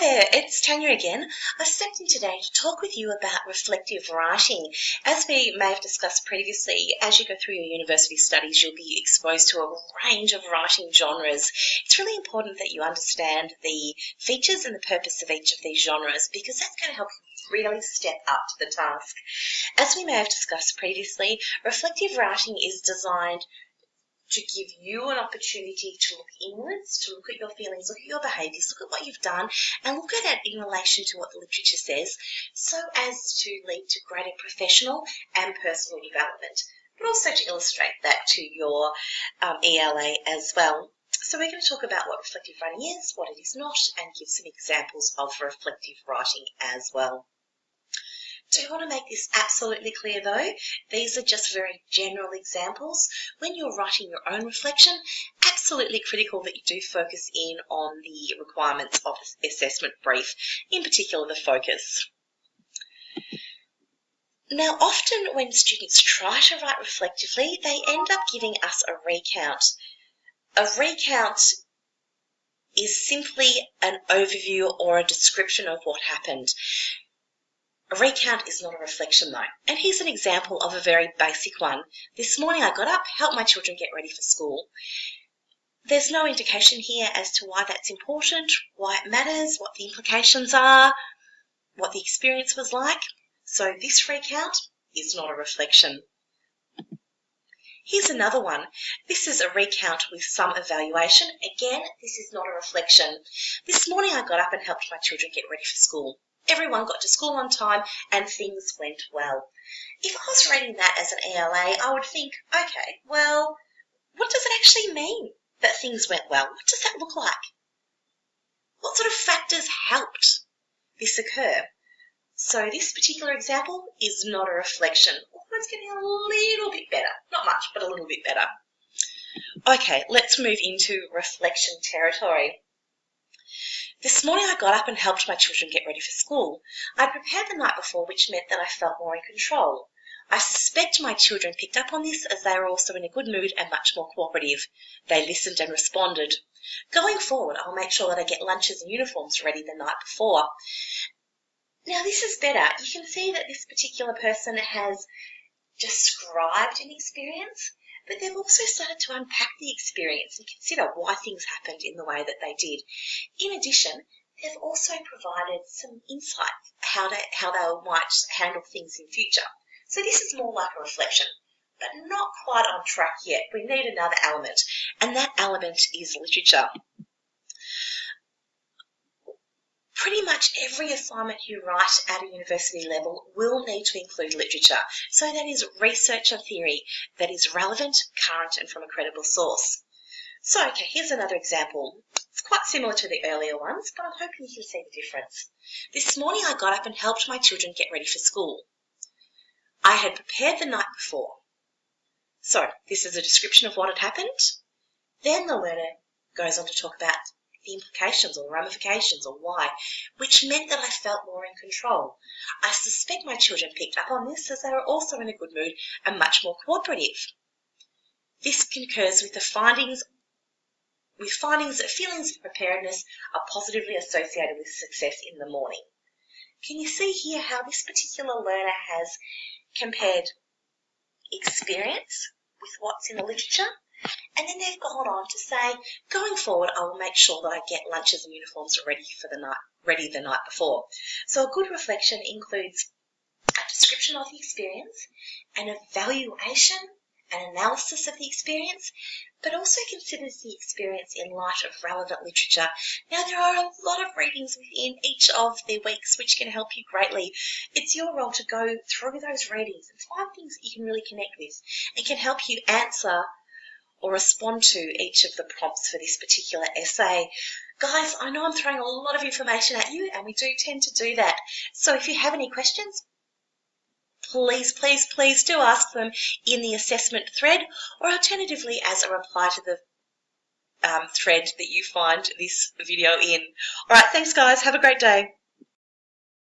Hi there, it's Tanya again. I stepped in today to talk with you about reflective writing. As we may have discussed previously, as you go through your university studies, you'll be exposed to a range of writing genres. It's really important that you understand the features and the purpose of each of these genres because that's going to help you really step up to the task. As we may have discussed previously, reflective writing is designed to give you an opportunity to look inwards, to look at your feelings, look at your behaviours, look at what you've done, and look at it in relation to what the literature says, so as to lead to greater professional and personal development, but also to illustrate that to your ELA as well. So we're going to talk about what reflective writing is, what it is not, and give some examples of reflective writing as well. Do you want to make this absolutely clear though? These are just very general examples. When you're writing your own reflection, absolutely critical that you do focus in on the requirements of the assessment brief, in particular the focus. Now, often when students try to write reflectively, they end up giving us a recount. A recount is simply an overview or a description of what happened. A recount is not a reflection though. And here's an example of a very basic one. This morning I got up, helped my children get ready for school. There's no indication here as to why that's important, why it matters, what the implications are, what the experience was like. So this recount is not a reflection. Here's another one. This is a recount with some evaluation. Again, this is not a reflection. This morning I got up and helped my children get ready for school. Everyone got to school on time and things went well. If I was reading that as an ELA, I would think, okay, well, what does it actually mean that things went well? What does that look like? What sort of factors helped this occur? So this particular example is not a reflection. It's getting a little bit better. Not much, but a little bit better. Okay, let's move into reflection territory. This morning I got up and helped my children get ready for school. I prepared the night before, which meant that I felt more in control. I suspect my children picked up on this as they were also in a good mood and much more cooperative. They listened and responded. Going forward, I'll make sure that I get lunches and uniforms ready the night before. Now this is better. You can see that this particular person has described an experience, but they've also started to unpack the experience and consider why things happened in the way that they did. In addition, they've also provided some insight how they might handle things in future. So this is more like a reflection, but not quite on track yet. We need another element, and that element is literature. Pretty much every assignment you write at a university level will need to include literature. So that is research and theory that is relevant, current, and from a credible source. So, okay, here's another example. It's quite similar to the earlier ones, but I'm hoping you can see the difference. This morning I got up and helped my children get ready for school. I had prepared the night before. So, this is a description of what had happened. Then the learner goes on to talk about the implications or ramifications or why, which meant that I felt more in control. I suspect my children picked up on this as they were also in a good mood and much more cooperative. This concurs with the findings that feelings of preparedness are positively associated with success in the morning. Can you see here how this particular learner has compared experience with what's in the literature? And then they've gone on to say, going forward, I will make sure that I get lunches and uniforms ready the night before. So a good reflection includes a description of the experience, an evaluation, an analysis of the experience, but also considers the experience in light of relevant literature. Now, there are a lot of readings within each of the weeks which can help you greatly. It's your role to go through those readings and find things that you can really connect with and can help you answer or respond to each of the prompts for this particular essay. Guys, I know I'm throwing a lot of information at you, and we do tend to do that. So if you have any questions, please do ask them in the assessment thread, or alternatively as a reply to the thread that you find this video in. All right, thanks guys. Have a great day.